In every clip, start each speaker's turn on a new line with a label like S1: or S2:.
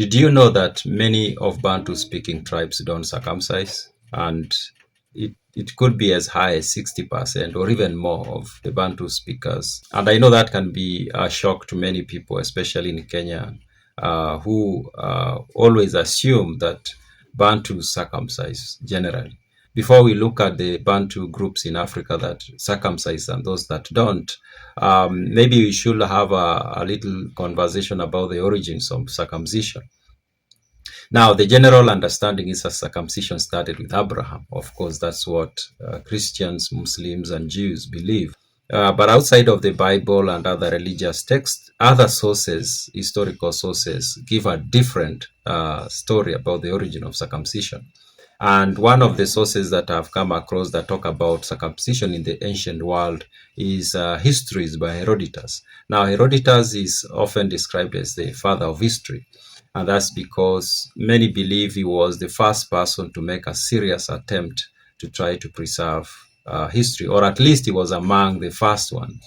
S1: Did you know that many of Bantu-speaking tribes don't circumcise? And it could be as high as 60% or even more of the Bantu speakers. And I know that can be a shock to many people, especially in Kenya, who always assume that Bantu circumcise generally. Before we look at the Bantu groups in Africa that circumcise and those that don't, maybe we should have a little conversation about the origins of circumcision. Now, the general understanding is that circumcision started with Abraham. Of course, that's what Christians, Muslims, and Jews believe. But outside of the Bible and other religious texts, other sources, historical sources, give a different story about the origin of circumcision. And one of the sources that I've come across that talk about circumcision in the ancient world is histories by Herodotus. Now, Herodotus is often described as the father of history. And that's because many believe he was the first person to make a serious attempt to try to preserve history, or at least he was among the first one.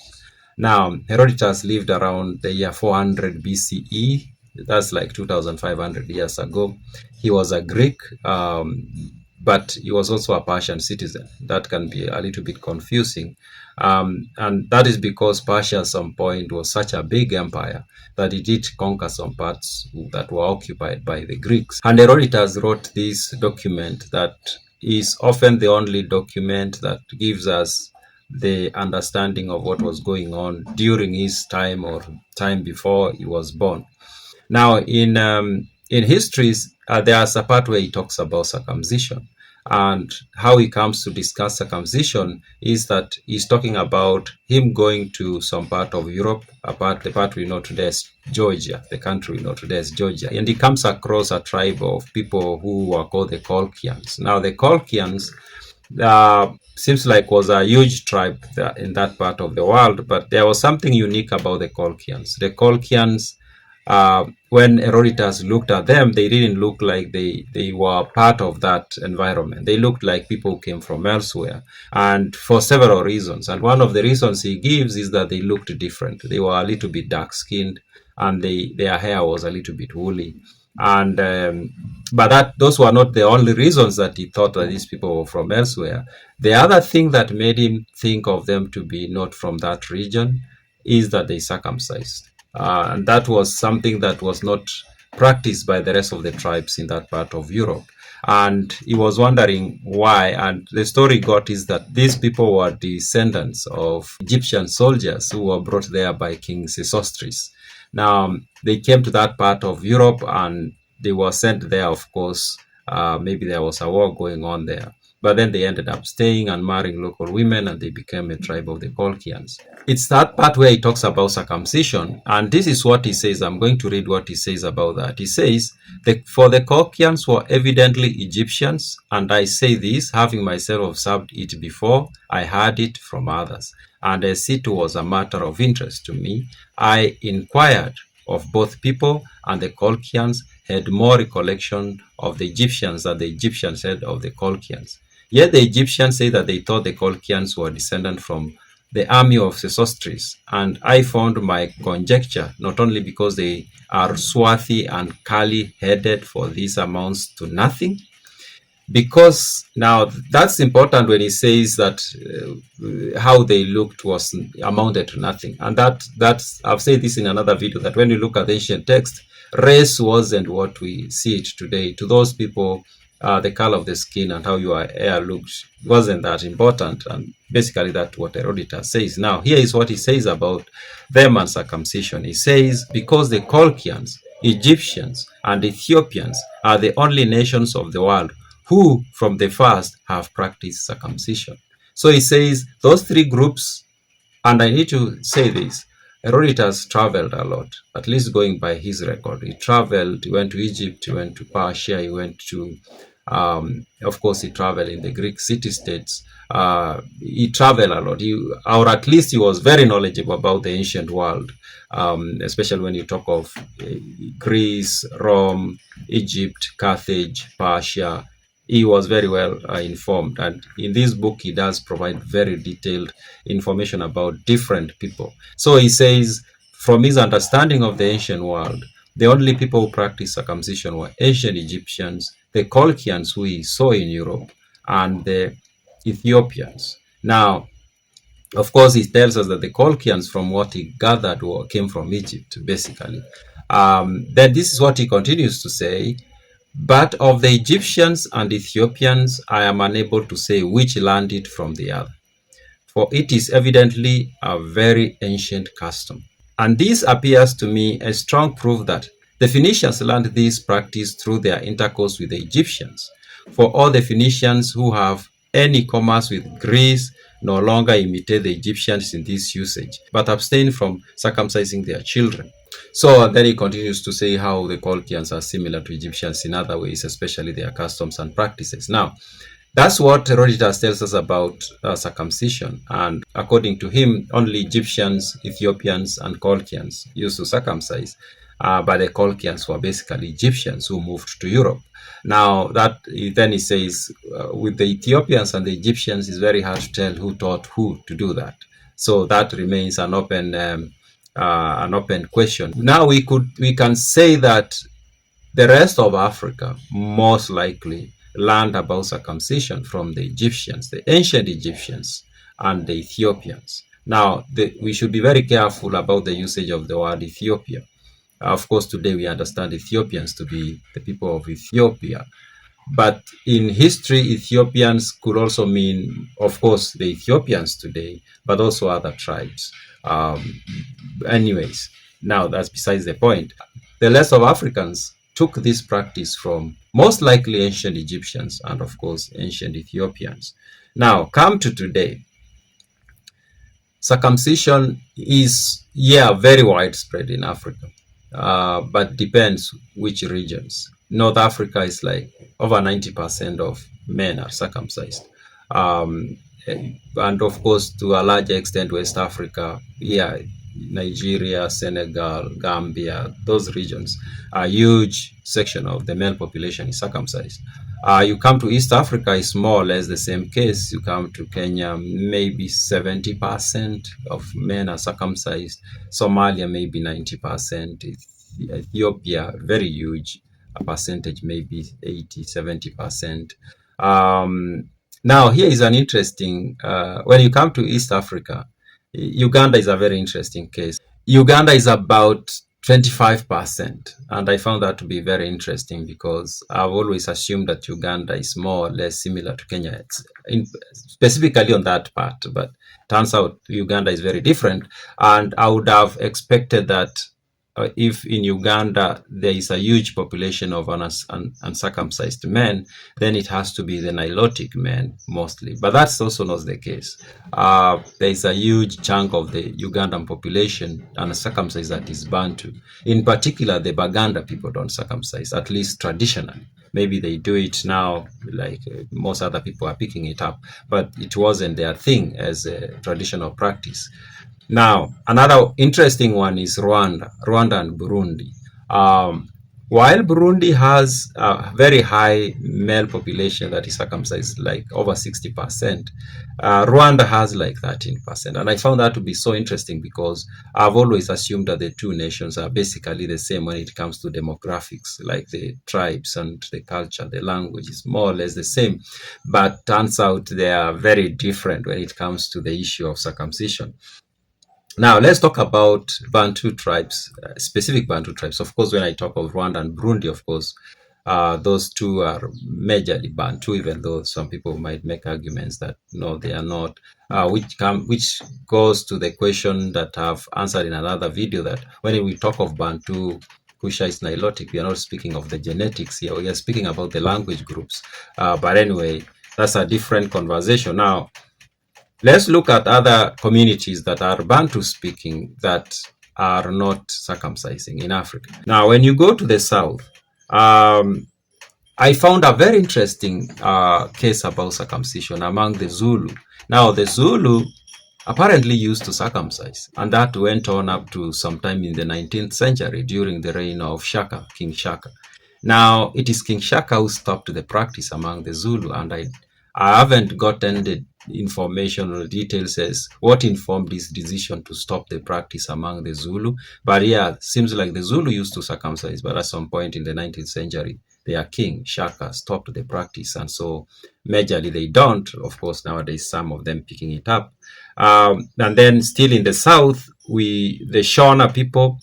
S1: Now, Herodotus lived around the year 400 BCE. That's like 2,500 years ago. He was a Greek, but he was also a Persian citizen. That can be a little bit confusing. And that is because Persia at some point was such a big empire that it did conquer some parts that were occupied by the Greeks. And Herodotus wrote this document that is often the only document that gives us the understanding of what was going on during his time or time before he was born. Now, in histories, there's a part where he talks about circumcision. And how he comes to discuss circumcision is that he's talking about him going to some part of Europe, the part we know today as Georgia, the country we know today as Georgia. And he comes across a tribe of people who are called the Colchians. Now, the Colchians seems like was a huge tribe in that part of the world, but there was something unique about the Colchians. The Colchians, when Herodotus looked at them, they didn't look like they were part of that environment. They looked like people who came from elsewhere, and for several reasons. And one of the reasons he gives is that they looked different. They were a little bit dark-skinned, and their hair was a little bit woolly. And but those were not the only reasons that he thought that these people were from elsewhere. The other thing that made him think of them to be not from that region is that they circumcised. And that was something that was not practiced by the rest of the tribes in that part of Europe. And he was wondering why. And the story got is that these people were descendants of Egyptian soldiers who were brought there by King Sesostris. Now, they came to that part of Europe and they were sent there, of course. Maybe there was a war going on there. But then they ended up staying and marrying local women, and they became a tribe of the Colchians. It's that part where he talks about circumcision, and this is what he says. I'm going to read what he says about that. He says, for the Colchians were evidently Egyptians, and I say this, having myself observed it before, I heard it from others. And as it was a matter of interest to me, I inquired of both people, and the Colchians had more recollection of the Egyptians than the Egyptians had of the Colchians. Yet the Egyptians say that they thought the Colchians were descended from the army of Sesostris, and I found my conjecture not only because they are swarthy and curly-headed, for this amounts to nothing, because now that's important when he says that how they looked was amounted to nothing. And that's I've said this in another video, that when you look at the ancient text, race wasn't what we see it today. To those people, the color of the skin and how your hair looked wasn't that important. And basically that's what Herodotus says. Now, here is what he says about them and circumcision. He says, because the Colchians, Egyptians, and Ethiopians are the only nations of the world who from the first have practiced circumcision. So he says those three groups, and I need to say this, Herodotus traveled a lot, at least going by his record. He traveled, he went to Egypt, he went to Persia, he went to, of course, he traveled in the Greek city-states. He traveled a lot, or at least he was very knowledgeable about the ancient world, especially when you talk of Greece, Rome, Egypt, Carthage, Persia. He was very well informed, and in this book he does provide very detailed information about different people. So he says, from his understanding of the ancient world, the only people who practiced circumcision were ancient Egyptians, the Colchians who we saw in Europe, and the Ethiopians. Now, of course, he tells us that the Colchians, from what he gathered, came from Egypt, basically. Then this is what he continues to say. But of the Egyptians and Ethiopians, I am unable to say which learned it from the other, for it is evidently a very ancient custom. And this appears to me a strong proof that the Phoenicians learned this practice through their intercourse with the Egyptians. For all the Phoenicians who have any commerce with Greece no longer imitate the Egyptians in this usage, but abstain from circumcising their children. So then he continues to say how the Colchians are similar to Egyptians in other ways, especially their customs and practices. Now, that's what Herodotus tells us about circumcision. And according to him, only Egyptians, Ethiopians, and Colchians used to circumcise. But the Colchians were basically Egyptians who moved to Europe. Now, then he says, with the Ethiopians and the Egyptians, it's very hard to tell who taught who to do that. So that remains an open question. Now we can say that the rest of Africa most likely learned about circumcision from the Egyptians, the ancient Egyptians, and the Ethiopians. Now, we should be very careful about the usage of the word Ethiopia. Of course, today we understand Ethiopians to be the people of Ethiopia. But in history, Ethiopians could also mean, of course, the Ethiopians today, but also other tribes. Anyways, now that's besides the point. The rest of Africans took this practice from most likely ancient Egyptians and, of course, ancient Ethiopians. Now, come to today. Circumcision is, very widespread in Africa, but depends which regions. North Africa is like over 90% of men are circumcised. And of course, to a large extent, West Africa, Nigeria, Senegal, Gambia, those regions, a huge section of the male population is circumcised. You come to East Africa, it's more or less the same case. You come to Kenya, maybe 70% of men are circumcised. Somalia, maybe 90%. Ethiopia, very huge, a percentage, maybe 80, 70%. Now, here is an interesting, when you come to East Africa, Uganda is a very interesting case. Uganda is about 25%, and I found that to be very interesting because I've always assumed that Uganda is more or less similar to Kenya, specifically on that part, but turns out Uganda is very different, and I would have expected that if in Uganda there is a huge population of uncircumcised men, then it has to be the Nilotic men mostly. But that's also not the case. There is a huge chunk of the Ugandan population uncircumcised that is Bantu. In particular, the Baganda people don't circumcise, at least traditionally. Maybe they do it now, like most other people are picking it up, but it wasn't their thing as a traditional practice. Now, another interesting one is Rwanda and Burundi. While Burundi has a very high male population that is circumcised, like over 60%, Rwanda has like 13%. And I found that to be so interesting because I've always assumed that the two nations are basically the same when it comes to demographics, like the tribes and the culture, the language is more or less the same. But turns out they are very different when it comes to the issue of circumcision. Now, let's talk about Bantu tribes, specific Bantu tribes. Of course, when I talk of Rwanda and Burundi, of course, those two are majorly Bantu, even though some people might make arguments that no, they are not, which goes to the question that I've answered in another video, that when we talk of Bantu, Kushites, Nilotic, we are not speaking of the genetics here, we are speaking about the language groups. But anyway, that's a different conversation. Now, let's look at other communities that are Bantu speaking that are not circumcising in Africa. Now, when you go to the south, I found a very interesting case about circumcision among the Zulu. Now, the Zulu apparently used to circumcise, and that went on up to sometime in the 19th century during the reign of Shaka, King Shaka. Now, it is King Shaka who stopped the practice among the Zulu, and I haven't gotten the information or details as what informed this decision to stop the practice among the Zulu. But yeah, seems like the Zulu used to circumcise, but at some point in the 19th century, their king, Shaka, stopped the practice. And so majorly they don't. Of course, nowadays, some of them picking it up. And then still in the south, the Shona people,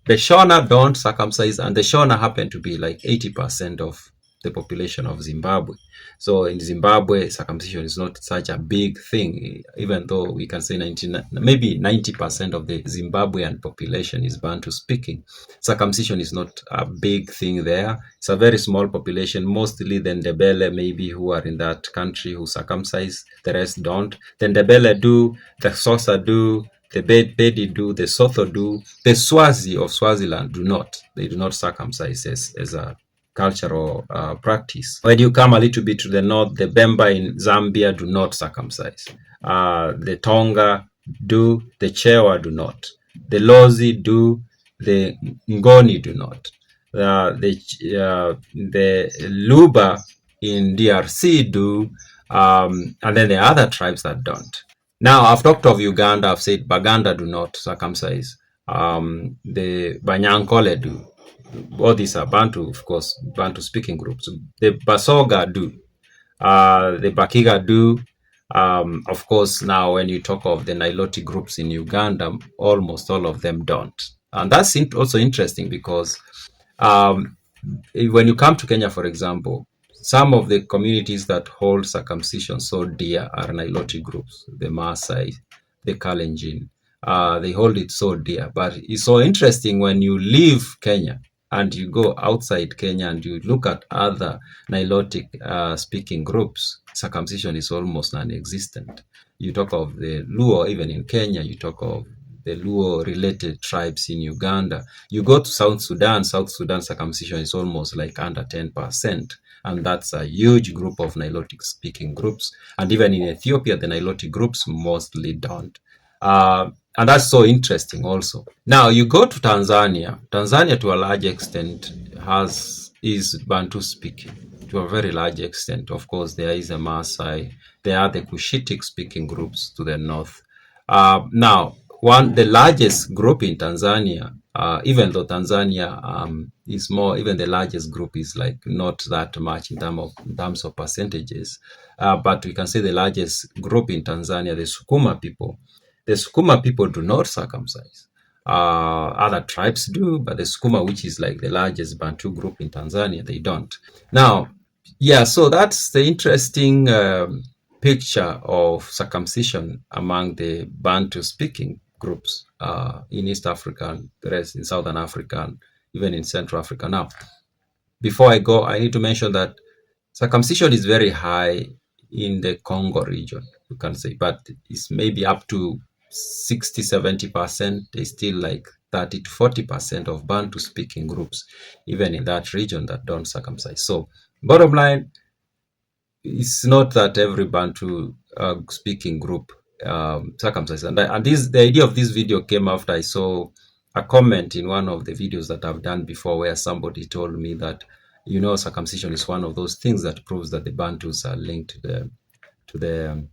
S1: the Shona don't circumcise, and the Shona happen to be like 80% of the population of Zimbabwe. So in Zimbabwe, circumcision is not such a big thing, even though we can say maybe 90% of the Zimbabwean population is Bantu speaking. Circumcision is not a big thing there. It's a very small population, mostly the Ndebele maybe who are in that country who circumcise, the rest don't. The Ndebele do, the Xhosa do, the Bedi do, the Sotho do, the Swazi of Swaziland do not. They do not circumcise as a cultural practice. When you come a little bit to the north, the Bemba in Zambia do not circumcise. The Tonga do, the Chewa do not. The Lozi do, the Ngoni do not. The Luba in DRC do, and then the other tribes that don't. Now, I've talked of Uganda, I've said Baganda do not circumcise. The Banyankole do. All these are Bantu, of course, Bantu speaking groups. The Basoga do. The Bakiga do. Of course, now when you talk of the Nilotic groups in Uganda, almost all of them don't. And that's also interesting because when you come to Kenya, for example, some of the communities that hold circumcision so dear are Nilotic groups, the Maasai, the Kalenjin. They hold it so dear. But it's so interesting when you leave Kenya and you go outside Kenya and you look at other Nilotic speaking groups, circumcision is almost non-existent. You talk of the Luo, even in Kenya, you talk of the Luo-related tribes in Uganda. You go to South Sudan circumcision is almost like under 10%. And that's a huge group of Nilotic-speaking groups. And even in Ethiopia, the Nilotic groups mostly don't. And that's so interesting also. Now, you go to Tanzania. Tanzania, to a large extent, is Bantu-speaking, to a very large extent. Of course, there is a Maasai. There are the Cushitic-speaking groups to the north. Now, the largest group in Tanzania, even though Tanzania is more, even the largest group is like not that much in terms of percentages, but we can say the largest group in Tanzania, the Sukuma people. The Sukuma people do not circumcise. Other tribes do, but the Sukuma, which is like the largest Bantu group in Tanzania, they don't. Now, yeah, so that's the interesting picture of circumcision among the Bantu-speaking groups in East Africa, and the rest in Southern Africa, and even in Central Africa. Now, before I go, I need to mention that circumcision is very high in the Congo region, you can say, but it's maybe up to 60-70%. There's still like 30 to 40% of Bantu-speaking groups, even in that region, that don't circumcise. So, bottom line, it's not that every Bantu speaking group circumcised. And the idea of this video came after I saw a comment in one of the videos that I've done before, where somebody told me that, circumcision is one of those things that proves that the Bantus are linked to the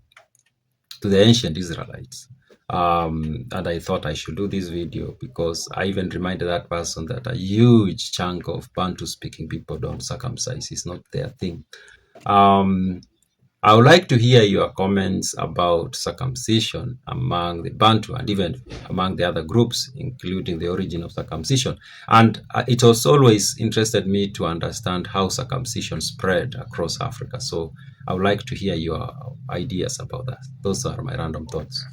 S1: ancient Israelites. And I thought I should do this video because I even reminded that person that a huge chunk of Bantu speaking people don't circumcise. It's not their thing. I would like to hear your comments about circumcision among the Bantu and even among the other groups, including the origin of circumcision. And it has always interested me to understand how circumcision spread across Africa. So I would like to hear your ideas about that. Those are my random thoughts.